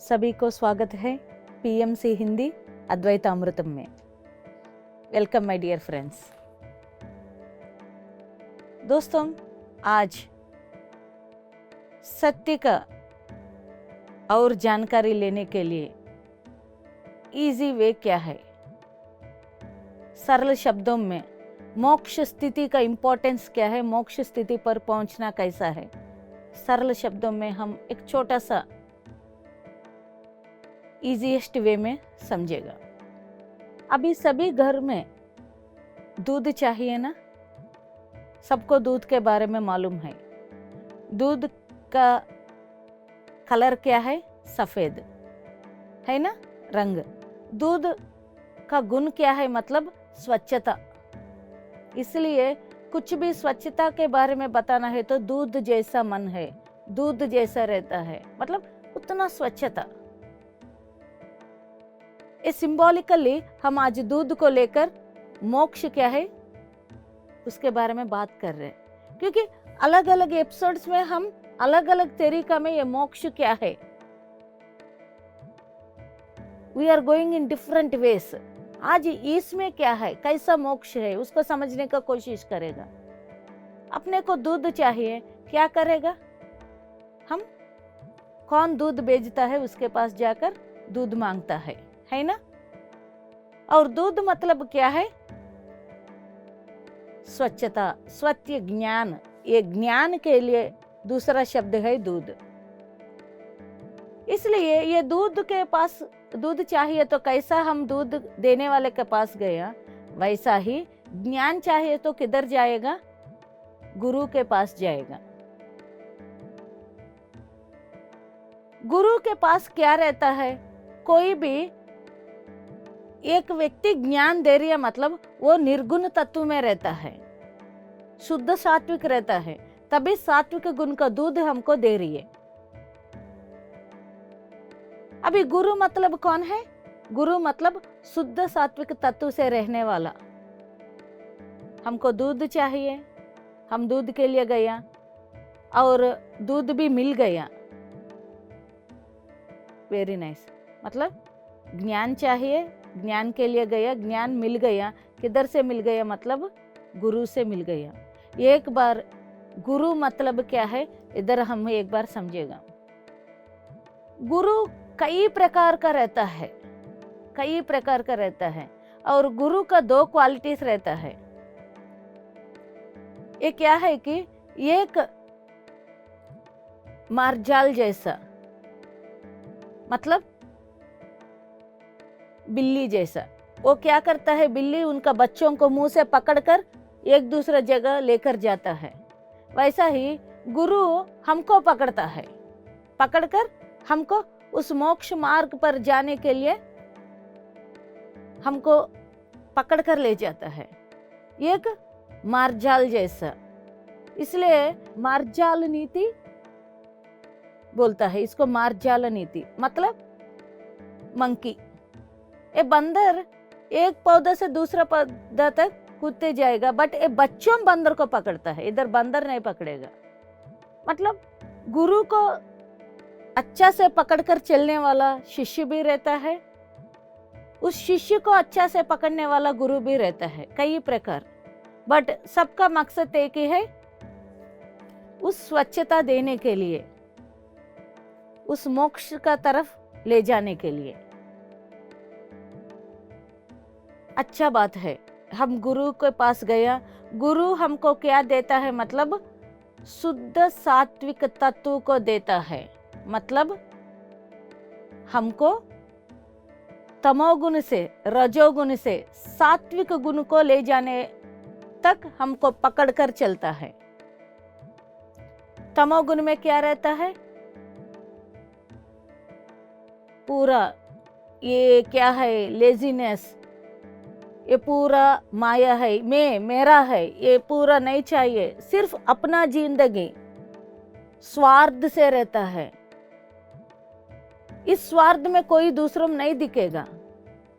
सभी को स्वागत है पीएमसी हिंदी अद्वैतामृतम में। Welcome my dear friends. दोस्तों, आज सत्य का और जानकारी लेने के लिए इजी वे क्या है, सरल शब्दों में मोक्ष स्थिति का इम्पोर्टेंस क्या है, मोक्ष स्थिति पर पहुंचना कैसा है, सरल शब्दों में हम एक छोटा सा इजीएस्ट वे में समझेगा। अभी सभी घर में दूध चाहिए ना, सबको दूध के बारे में मालूम है। दूध का कलर क्या है? सफेद है ना, रंग। दूध का गुण क्या है? मतलब स्वच्छता। इसलिए कुछ भी स्वच्छता के बारे में बताना है तो दूध जैसा मन है, दूध जैसा रहता है, मतलब उतना स्वच्छता। ये सिंबॉलिकली हम आज दूध को लेकर मोक्ष क्या है उसके बारे में बात कर रहे हैं, क्योंकि अलग अलग एपिसोड्स में हम अलग अलग तरीका में ये मोक्ष क्या है, we are going in different ways. आज इसमें क्या है, कैसा मोक्ष है, उसको समझने का कोशिश करेगा। अपने को दूध चाहिए, क्या करेगा? हम कौन दूध बेचता है उसके पास जाकर दूध मांगता है ना। और दूध मतलब क्या है? स्वच्छता, सत्य, ज्ञान। ये ज्ञान के लिए दूसरा शब्द है दूध। इसलिए ये दूध के पास दूध चाहिए तो कैसा हम दूध देने वाले के पास गया, वैसा ही ज्ञान चाहिए तो किधर जाएगा? गुरु के पास जाएगा। गुरु के पास क्या रहता है? कोई भी एक व्यक्ति ज्ञान दे रही है, मतलब वो निर्गुण तत्व में रहता है, शुद्ध सात्विक रहता है, तभी सात्विक गुण का दूध हमको दे रही है। अभी गुरु मतलब कौन है? गुरु मतलब शुद्ध सात्विक तत्व से रहने वाला। हमको दूध चाहिए, हम दूध के लिए गया और दूध भी मिल गया। Very nice. मतलब ज्ञान चाहिए, ज्ञान के लिए गया, ज्ञान मिल गया। किधर से मिल गया? मतलब गुरु से मिल गया। एक बार गुरु मतलब क्या है इधर हम एक बार समझेगा। गुरु कई प्रकार का रहता है, कई प्रकार का रहता है, और गुरु का दो क्वालिटीज रहता है। ये क्या है कि एक मार्जाल जैसा, मतलब बिल्ली जैसा। वो क्या करता है? बिल्ली उनका बच्चों को मुंह से पकड़कर एक दूसरे जगह लेकर जाता है, वैसा ही गुरु हमको पकड़ता है, पकड़कर हमको उस मोक्ष मार्ग पर जाने के लिए हमको पकड़कर ले जाता है, एक मार्जाल जैसा। इसलिए मार्जाल नीति बोलता है इसको, मार्जाल नीति मतलब मंकी। ये बंदर एक पौधा से दूसरा पौधा तक कूदते जाएगा, बट ये बच्चों बंदर को पकड़ता है, इधर बंदर नहीं पकड़ेगा। मतलब गुरु को अच्छा से पकड़कर चलने वाला शिष्य भी रहता है, उस शिष्य को अच्छा से पकड़ने वाला गुरु भी रहता है, कई प्रकार। बट सबका मकसद एक ही है, उस स्वच्छता देने के लिए, उस मोक्ष का तरफ ले जाने के लिए। अच्छा बात है, हम गुरु के पास गया, गुरु हमको क्या देता है? मतलब शुद्ध सात्विक तत्व को देता है। मतलब हमको तमोगुण से, रजोगुण से सात्विक गुण को ले जाने तक हमको पकड़कर चलता है। तमोगुण में क्या रहता है? पूरा ये क्या है? लेजीनेस, ये पूरा माया है, मैं मेरा है, ये पूरा नहीं चाहिए, सिर्फ अपना जिंदगी स्वार्थ से रहता है। इस स्वार्थ में कोई दूसरों में नहीं दिखेगा,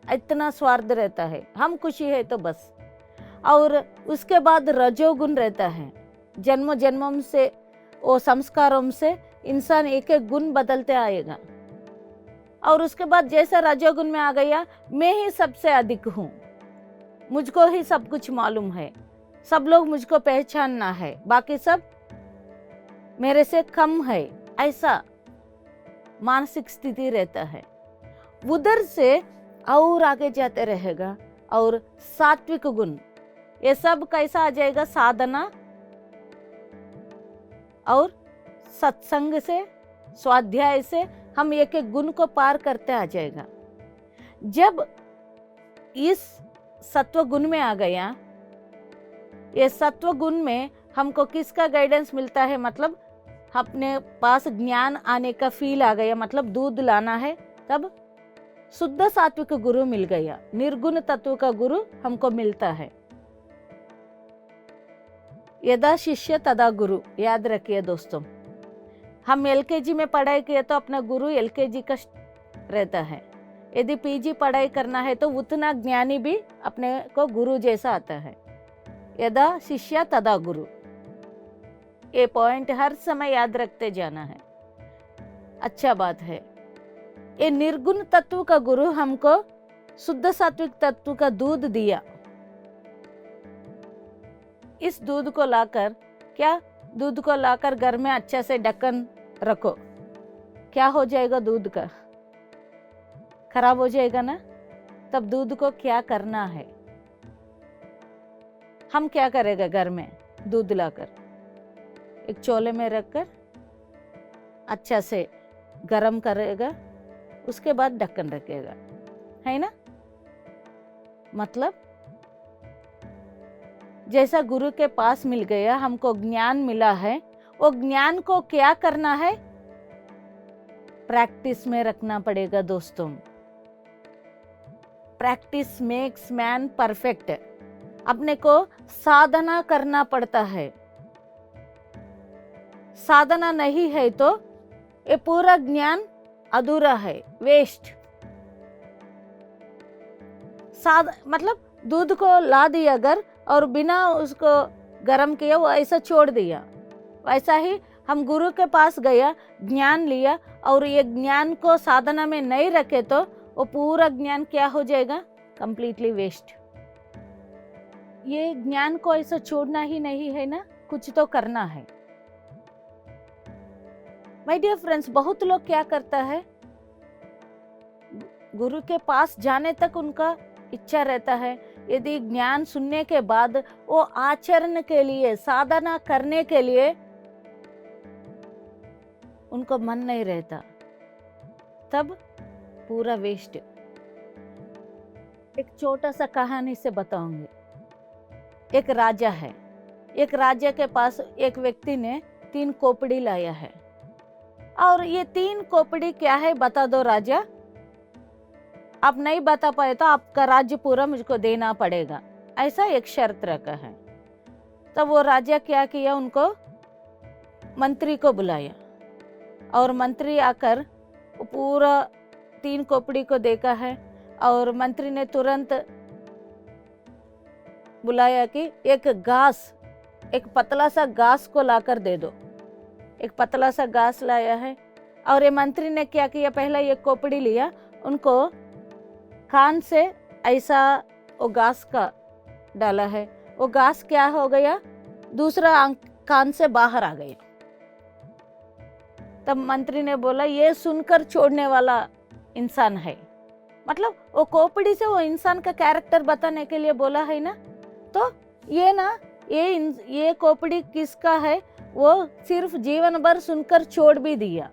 इतना स्वार्थ रहता है, हम खुशी है तो बस। और उसके बाद रजोगुण रहता है, जन्मों जन्मों से वो संस्कारों से इंसान एक एक गुण बदलते आएगा। और उसके बाद जैसा रजोगुण में आ गया, मैं ही सबसे अधिक हूँ, मुझको ही सब कुछ मालूम है, सब लोग मुझको पहचानना है, बाकी सब मेरे से कम है, ऐसा मानसिक स्थिति रहता है। उधर से और आगे जाते रहेगा। और सात्विक गुण, ये सब कैसा आ जाएगा? साधना और सत्संग से, स्वाध्याय से हम एक एक गुण को पार करते आ जाएगा। जब इस सत्व गुण में आ गया, ये सत्व गुण में हमको किसका गाइडेंस मिलता है? मतलब अपने पास ज्ञान आने का फील आ गया, मतलब दूध लाना है, तब शुद्ध सात्विक गुरु मिल गया, निर्गुण तत्व का गुरु हमको मिलता है। यदा शिष्य तदा गुरु, याद रखिए दोस्तों। हम एलकेजी में पढ़ाई किए तो अपना गुरु एलकेजी का रहता है, यदि पीजी पढ़ाई करना है तो उतना ज्ञानी भी अपने को गुरु जैसा आता है। यदा शिष्य तदा गुरु, ये पॉइंट हर समय याद रखते जाना है। अच्छा बात है। ये निर्गुण तत्व का गुरु हमको शुद्ध सात्विक तत्व का दूध दिया। इस दूध को लाकर, क्या दूध को लाकर घर में अच्छे से ढक्कन रखो, क्या हो जाएगा? दूध का खराब हो जाएगा ना। तब दूध को क्या करना है? हम क्या करेगा? घर में दूध लाकर एक चोले में रखकर अच्छा से गरम करेगा, उसके बाद ढक्कन रखेगा, है ना। मतलब जैसा गुरु के पास मिल गया, हमको ज्ञान मिला है, वो ज्ञान को क्या करना है? प्रैक्टिस में रखना पड़ेगा दोस्तों। Practice makes man perfect. अपने को साधना करना पड़ता है। साधना नहीं है तो ये पूरा ज्ञान अधूरा है, वेस्ट। मतलब दूध को ला दिया अगर और बिना उसको गर्म किया, वो ऐसा छोड़ दिया, वैसा ही हम गुरु के पास गया, ज्ञान लिया और ये ज्ञान को साधना में नहीं रखे तो वो पूरा ज्ञान क्या हो जाएगा? Completely waste. ये ज्ञान को ऐसा छोड़ना ही नहीं है ना, कुछ तो करना है। माय डियर फ्रेंड्स, बहुत लोग क्या करता है, गुरु के पास जाने तक उनका इच्छा रहता है, यदि ज्ञान सुनने के बाद वो आचरण के लिए, साधना करने के लिए उनको मन नहीं रहता, तब पूरा वेस्ट। एक छोटा सा कहानी से बताऊंगी। एक राजा है, एक राजा के पास एक व्यक्ति ने 3 खोपड़ी लाया है, और ये 3 खोपड़ी क्या है बता दो राजा, आप नहीं बता पाए तो आपका राज्य पूरा मुझको देना पड़ेगा, ऐसा एक शर्त रखा है। तब वो राजा क्या किया, उनको मंत्री को बुलाया और मंत्री आकर पूरा 3 खोपड़ी को देखा है, और मंत्री ने तुरंत बुलाया कि एक घास, एक पतला सा घास को लाकर दे दो। एक पतला सा घास लाया है, और ये मंत्री ने क्या किया, पहला ये खोपड़ी लिया, उनको कान से ऐसा वो घास का डाला है, वो घास क्या हो गया, दूसरा कान से बाहर आ गया। तब मंत्री ने बोला, ये सुनकर छोड़ने वाला इंसान है। मतलब वो खोपड़ी से वो इंसान का कैरेक्टर बताने के लिए बोला है ना। तो ये ना, ये खोपड़ी किसका है, वो सिर्फ जीवन भर सुनकर छोड़ भी दिया,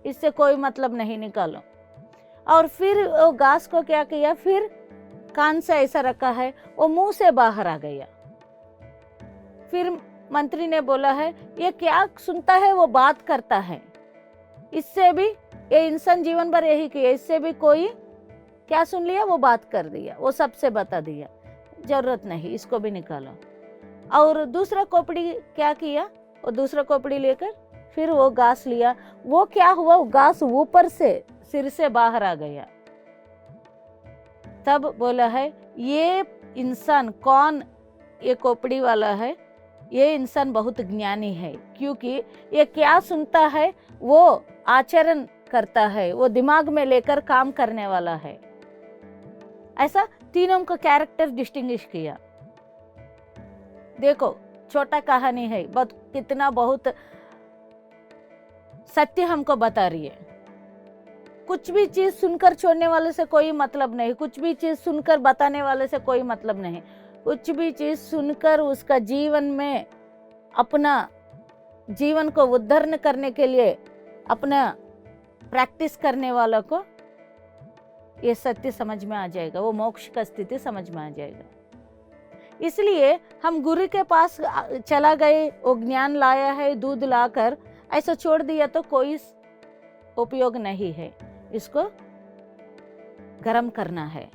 इससे कोई मतलब नहीं निकालो। और फिर वो घास को क्या किया, फिर कान से ऐसा रखा है, वो मुंह से बाहर आ गया। फिर मंत्री ने बोला है, ये क्या सुनता है वो बात करता है, इससे भी ये इंसान जीवन भर यही किया, इससे भी कोई क्या सुन लिया, वो बात कर दिया, वो सबसे बता दिया, जरूरत नहीं, इसको भी निकालो। और दूसरा खोपड़ी क्या किया, वो दूसरा खोपड़ी लेकर फिर वो घास लिया, वो क्या हुआ, वो घास ऊपर से सिर से बाहर आ गया। तब बोला है, ये इंसान कौन, ये खोपड़ी वाला है, ये इंसान बहुत ज्ञानी है, क्योंकि ये क्या सुनता है वो आचरण करता है, वो दिमाग में लेकर काम करने वाला है। ऐसा तीनों को कैरेक्टर डिस्टिंग्विश किया। देखो छोटा कहानी है, कितना बहुत सत्य हमको बता रही है। कुछ भी चीज सुनकर छोड़ने वाले से कोई मतलब नहीं, कुछ भी चीज सुनकर बताने वाले से कोई मतलब नहीं। कुछ भी चीज सुनकर उसका जीवन में अपना जीवन को उद्धरण करने के लिए अपना प्रैक्टिस करने वालों को ये सत्य समझ में आ जाएगा, वो मोक्ष का स्थिति समझ में आ जाएगा। इसलिए हम गुरु के पास चला गए, वो ज्ञान लाया है, दूध लाकर ऐसा छोड़ दिया तो कोई उपयोग नहीं है। इसको गरम करना है,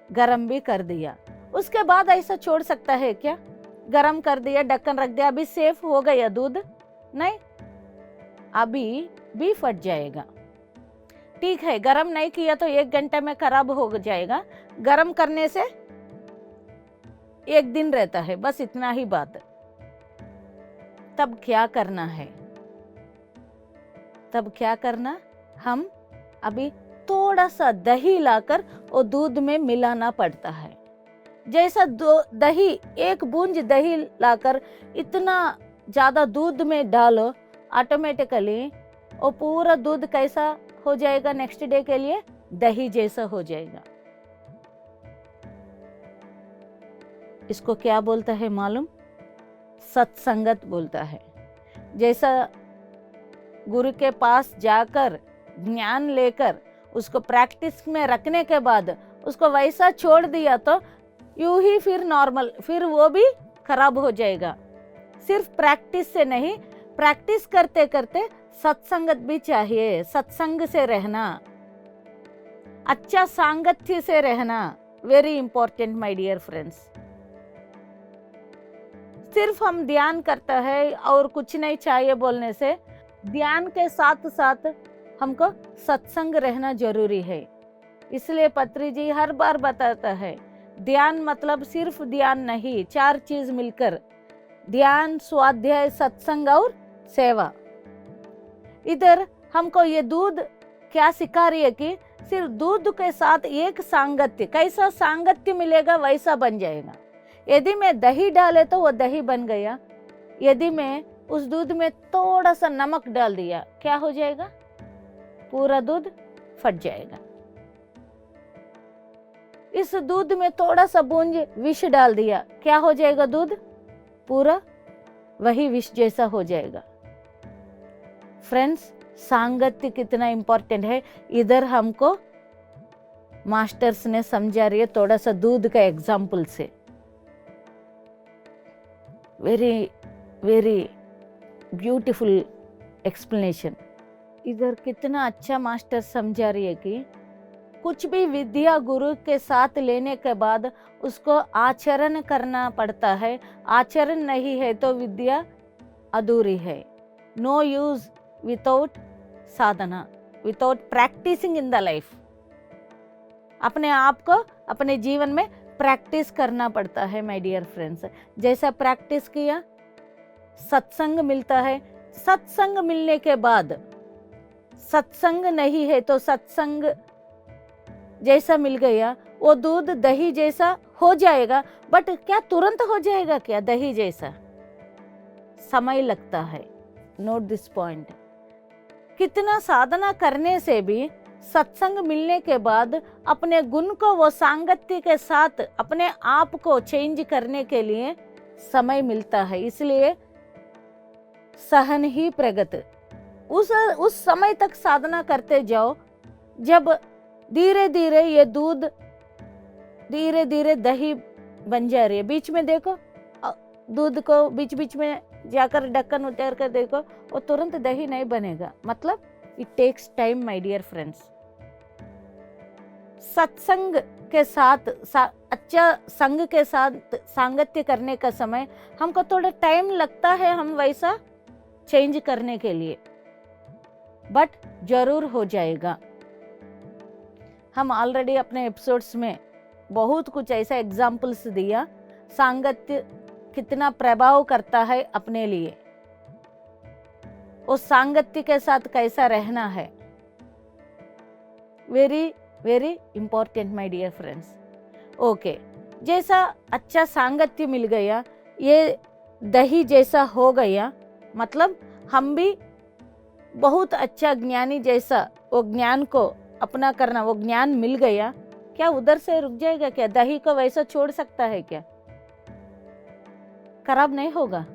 गरम भी कर दिया, उसके बाद ऐसा छोड़ सकता है क्या? गरम कर दिया, ढक्कन रख दिया, अभी सेफ हो गया दूध? नहीं, अभी भी फट जाएगा। ठीक है, गरम नहीं किया तो 1 घंटे में खराब हो जाएगा, गरम करने से 1 दिन रहता है, बस इतना ही बात। तब क्या करना है? तब क्या करना, हम अभी थोड़ा सा दही लाकर वो दूध में मिलाना पड़ता है। जैसा दही, 1 बूंद दही लाकर इतना ज्यादा दूध में डालो, ऑटोमेटिकली वो पूरा दूध कैसा हो जाएगा? नेक्स्ट डे के लिए दही जैसा हो जाएगा। इसको क्या बोलता है मालूम? सत्संगत बोलता है। जैसा गुरु के पास जाकर ज्ञान लेकर उसको प्रैक्टिस में रखने के बाद उसको वैसा छोड़ दिया तो यूं ही फिर नॉर्मल, फिर वो भी खराब हो जाएगा। सिर्फ प्रैक्टिस से नहीं, प्रैक्टिस करते करते सत्संगत भी चाहिए। सत्संग से रहना, अच्छा सांगत्य से रहना, very important my dear friends. सिर्फ हम ध्यान करता है और कुछ नहीं चाहिए बोलने से, ध्यान के साथ साथ हमको सत्संग रहना जरूरी है। इसलिए पत्री जी हर बार बताता है, ध्यान मतलब सिर्फ ध्यान नहीं, 4 चीज मिलकर, ध्यान, स्वाध्याय, सत्संग और सेवा। इधर हमको ये दूध क्या सिखा रही है कि सिर्फ दूध के साथ एक सांगत्य, कैसा सांगत्य मिलेगा वैसा बन जाएगा। यदि मैं दही डाले तो वो दही बन गया, यदि मैं उस दूध में थोड़ा सा नमक डाल दिया, क्या हो जाएगा? पूरा दूध फट जाएगा। इस दूध में थोड़ा सा बूंद विष डाल दिया, क्या हो जाएगा? दूध पूरा वही विष जैसा हो जाएगा। फ्रेंड्स, सांगत्य कितना इंपॉर्टेंट है, इधर हमको मास्टर्स ने समझा रही है थोड़ा सा दूध का एग्जाम्पल से। Very very beautiful explanation. इधर कितना अच्छा मास्टर समझा रही है कि कुछ भी विद्या गुरु के साथ लेने के बाद उसको आचरण करना पड़ता है। आचरण नहीं है तो विद्या अधूरी है। नो यूज विदाउट साधना, without practising in the life. अपने आप को अपने जीवन में प्रैक्टिस करना पड़ता है माय डियर फ्रेंड्स। जैसा प्रैक्टिस किया, सत्संग मिलता है। सत्संग मिलने के बाद, सत्संग नहीं है तो सत्संग जैसा मिल गया, वो दूध दही जैसा हो जाएगा। बट क्या तुरंत हो जाएगा क्या दही जैसा? समय लगता है। Note this point. कितना साधना करने से भी सत्संग मिलने के बाद अपने गुण को वो सांगत्य के साथ अपने आप को चेंज करने के लिए समय मिलता है। इसलिए सहन ही प्रगति। उस समय तक साधना करते जाओ, जब धीरे धीरे ये दूध धीरे धीरे दही बन जा रही है। बीच में देखो, दूध को बीच बीच में जाकर ढक्कन उतार कर देखो, वो तुरंत दही नहीं बनेगा। मतलब it takes time my dear friends. सत्संग के साथ अच्छा संग के साथ सांगत्य करने का समय हमको थोड़ा टाइम लगता है, हम वैसा चेंज करने के लिए, बट जरूर हो जाएगा। हम ऑलरेडी अपने एपिसोड्स में बहुत कुछ ऐसा एग्जाम्पल्स दिया, सांगत्य कितना प्रभाव करता है अपने लिए। वो सांगत्य के साथ कैसा रहना है। Very very important my dear friends. Okay, जैसा अच्छा सांगत्य मिल गया, ये दही जैसा हो गया, मतलब हम भी बहुत अच्छा ज्ञानी जैसा वो ज्ञान को अपना करना, वो ज्ञान मिल गया, क्या उधर से रुक जाएगा क्या? दही को वैसा छोड़ सकता है क्या? खराब नहीं होगा।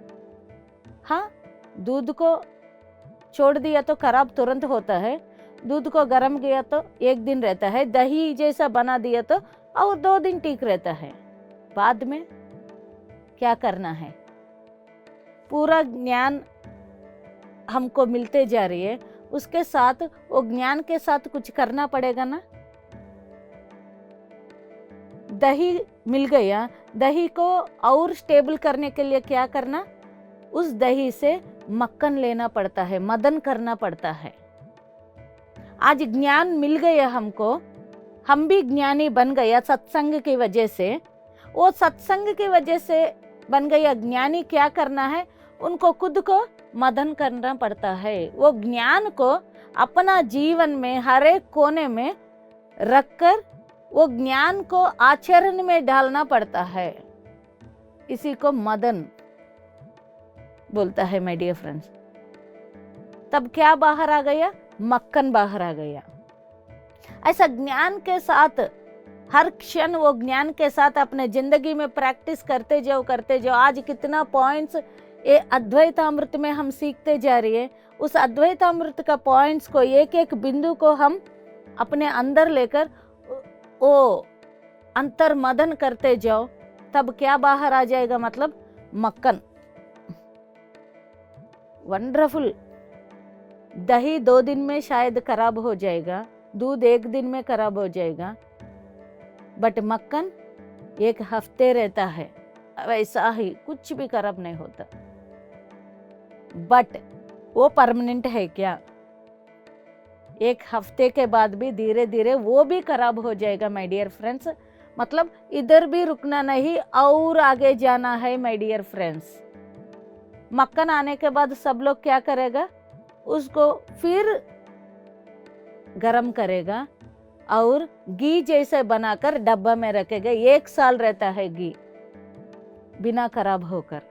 हाँ, दूध को छोड़ दिया तो खराब तुरंत होता है, दूध को गर्म किया तो एक दिन रहता है, दही जैसा बना दिया तो और 2 दिन ठीक रहता है। बाद में क्या करना है? पूरा ज्ञान हमको मिलते जा रही है, उसके साथ वो ज्ञान के साथ कुछ करना पड़ेगा ना। दही मिल गया, दही को और स्टेबल करने के लिए क्या करना? उस दही से मक्खन लेना पड़ता है, मदन करना पड़ता है। आज ज्ञान मिल गया हमको, हम भी ज्ञानी बन गया सत्संग की वजह से। वो सत्संग की वजह से बन गया ज्ञानी, क्या करना है? उनको खुद को मदन करना पड़ता है। वो ज्ञान को अपना जीवन में हर एक कोने में रखकर वो ज्ञान को आचरण में डालना पड़ता है। इसी को मदन बोलता है माय डियर फ्रेंड्स। तब क्या बाहर आ गया? मक्खन बाहर आ गया। ऐसा ज्ञान के साथ हर क्षण वो ज्ञान के साथ अपने जिंदगी में प्रैक्टिस करते जाओ, करते जाओ। आज कितना पॉइंट्स ये अद्वैतामृत में हम सीखते जा रही है। उस अद्वैतामृत का पॉइंट्स को, एक एक बिंदु को हम अपने अंदर लेकर वो अंतर मदन करते जाओ, तब क्या बाहर आ जाएगा? मतलब मक्खन। वंडरफुल। दही 2 दिन में शायद खराब हो जाएगा, दूध 1 दिन में खराब हो जाएगा, बट मक्खन 1 हफ्ते रहता है। वैसा ही कुछ भी खराब नहीं होता। बट वो परमानेंट है क्या? 1 हफ्ते के बाद भी धीरे धीरे वो भी खराब हो जाएगा माय डियर फ्रेंड्स। मतलब इधर भी रुकना नहीं और आगे जाना है माय डियर फ्रेंड्स। मक्खन आने के बाद सब लोग क्या करेगा? उसको फिर गरम करेगा और घी जैसे बनाकर डब्बा में रखेगा। 1 साल रहता है घी बिना खराब होकर।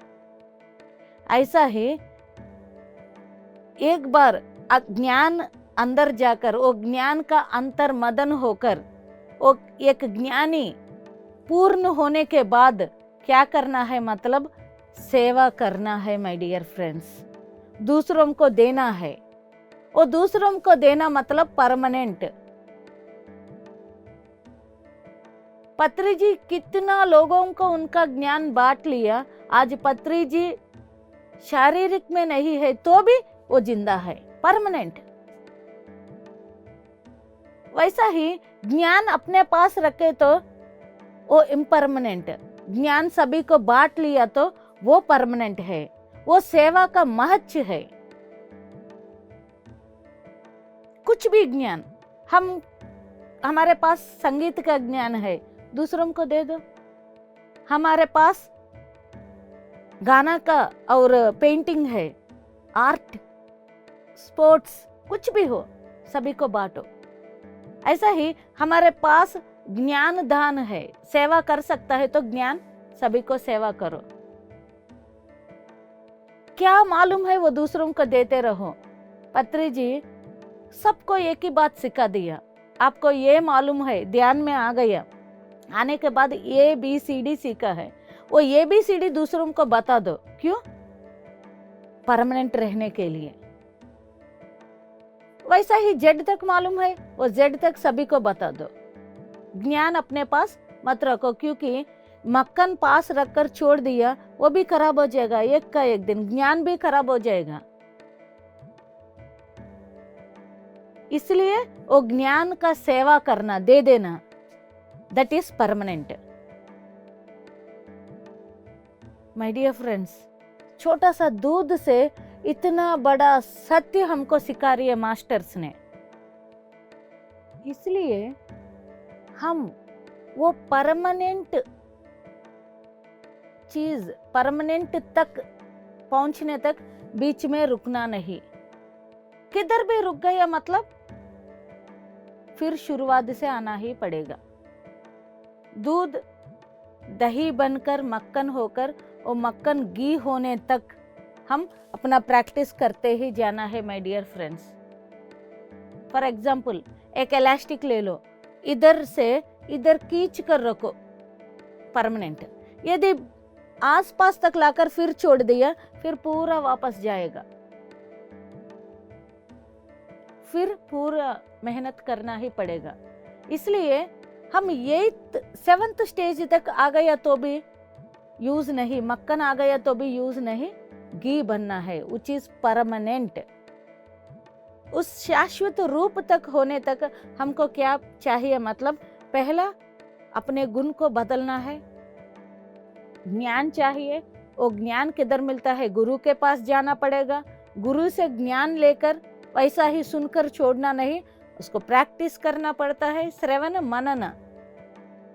ऐसा ही एक बार ज्ञान अंदर जाकर वो ज्ञान का अंतर मदन होकर वो एक ज्ञानी पूर्ण होने के बाद क्या करना है? मतलब सेवा करना है माय डियर फ्रेंड्स। दूसरों को देना है। वो दूसरों को देना मतलब परमानेंट। पत्री जी कितना लोगों को उनका ज्ञान बांट लिया। आज पत्री जी शारीरिक में नहीं है तो भी वो जिंदा है, परमानेंट। वैसा ही ज्ञान अपने पास रखे तो वो इम्परमानेंट। ज्ञान सभी को बांट लिया तो वो परमानेंट है। वो सेवा का महत्व है। कुछ भी ज्ञान, हमारे पास संगीत का ज्ञान है, दूसरों को दे दो। हमारे पास गाना का और पेंटिंग है, आर्ट, स्पोर्ट्स, कुछ भी हो, सभी को बांटो। ऐसा ही हमारे पास ज्ञान दान है, सेवा कर सकता है तो ज्ञान सभी को सेवा करो। क्या मालूम है वो दूसरों को देते रहो। पत्री जी सबको एक ही बात सिखा दिया। आपको ये मालूम है, ध्यान में आ गया, आने के बाद ABCD सीखा है, वो ABCD दूसरों को बता दो। क्यों? परमानेंट रहने के लिए। वैसा ही Z तक मालूम है, वो Z तक सभी को बता दो। ज्ञान अपने पास मत रखो, क्योंकि मक्खन पास रखकर छोड़ दिया वो भी खराब हो जाएगा। एक का एक दिन ज्ञान भी खराब हो जाएगा। इसलिए वो ज्ञान का सेवा करना, दे देना, that is permanent. My dear friends, छोटा सा दूध से इतना बड़ा सत्य हमको सिखा रही है मास्टर्स ने। इसलिए हम वो परमानेंट चीज, परमानेंट तक पहुंचने तक बीच में रुकना नहीं। किधर भी रुक गया मतलब फिर शुरुआत से आना ही पड़ेगा। दूध दही बनकर मक्खन होकर और मक्खन घी होने तक हम अपना प्रैक्टिस करते ही जाना है my dear friends. For example एक इलास्टिक ले लो, इधर से इधर खींच कर रखो परमानेंट, यदि आसपास तक लाकर फिर छोड़ दिया फिर पूरा वापस जाएगा, फिर पूरा मेहनत करना ही पड़ेगा। इसलिए हम 7th स्टेज तक आ गया तो भी यूज नहीं, मक्खन आ गया तो भी यूज नहीं, घी बनना है विच इज परमानेंट। उस शाश्वत रूप तक होने तक हमको क्या चाहिए, मतलब पहला अपने गुण को बदलना है, ज्ञान चाहिए। वो ज्ञान किधर मिलता है? गुरु के पास जाना पड़ेगा। गुरु से ज्ञान लेकर वैसा ही सुनकर छोड़ना नहीं, उसको प्रैक्टिस करना पड़ता है। श्रवण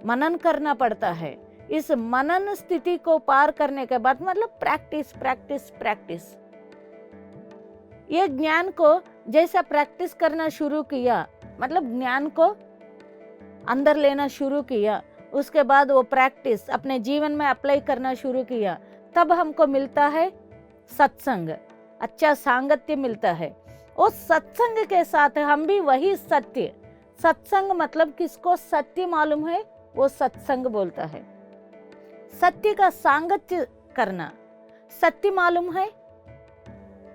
मनन करना पड़ता है। इस मनन स्थिति को पार करने के बाद मतलब प्रैक्टिस प्रैक्टिस प्रैक्टिस, ये ज्ञान को जैसा प्रैक्टिस करना शुरू किया, मतलब ज्ञान को अंदर लेना शुरू किया, उसके बाद वो प्रैक्टिस अपने जीवन में अप्लाई करना शुरू किया, तब हमको मिलता है सत्संग, अच्छा सांगत्य मिलता है। उस सत्संग के साथ हम भी वही सत्य, सत्संग मतलब किसको सत्य मालूम है वो सत्संग बोलता है। सत्य का सांगत्य करना, सत्य मालूम है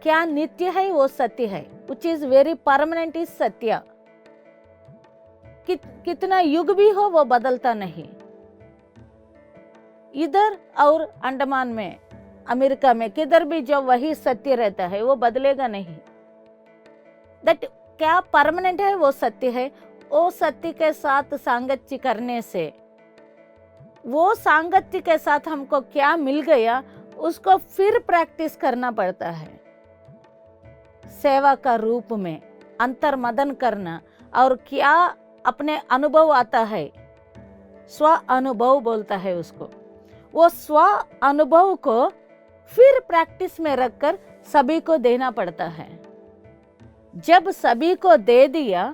क्या नित्य है वो सत्य है, which is very permanent is सत्य। कितना युग भी हो वो बदलता नहीं। इधर और अंडमान में, अमेरिका में, किधर भी जो वही सत्य रहता है वो बदलेगा नहीं। दैट क्या परमानेंट है वो सत्य है। वो सत्य के साथ सांगत्य करने से, वो सांगत्य के साथ हमको क्या मिल गया उसको फिर प्रैक्टिस करना पड़ता है। सेवा का रूप में अंतर मदन करना, और क्या अपने अनुभव आता है, स्व अनुभव बोलता है उसको। वो स्व अनुभव को फिर प्रैक्टिस में रखकर सभी को देना पड़ता है। जब सभी को दे दिया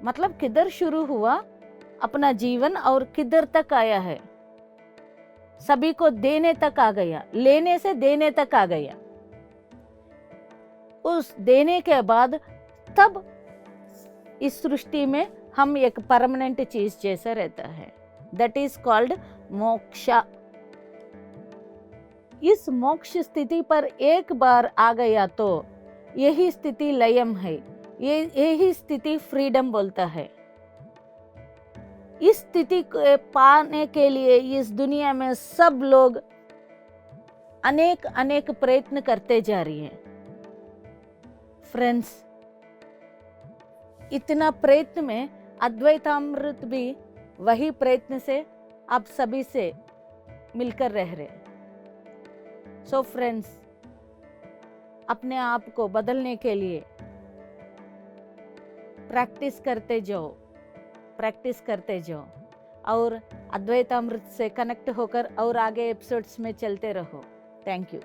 मतलब किधर शुरू हुआ अपना जीवन और किधर तक आया है, सभी को देने तक आ गया, लेने से देने तक आ गया। उस देने के बाद तब इस सृष्टि में हम एक परमानेंट चीज जैसा रहता है। That is called moksha. इस मोक्ष स्थिति पर एक बार आ गया तो यही स्थिति लयम है, यही स्थिति फ्रीडम बोलता है। इस स्थिति को पाने के लिए इस दुनिया में सब लोग अनेक अनेक प्रयत्न करते जा रही हैं। फ्रेंड्स, इतना प्रयत्न में अद्वैतामृत भी वही प्रयत्न से आप सभी से मिलकर रह रहे। सो फ्रेंड्स, अपने आप को बदलने के लिए प्रैक्टिस करते जाओ, प्रैक्टिस करते जाओ और अद्वैतामृत से कनेक्ट होकर और आगे एपिसोड्स में चलते रहो। Thank you.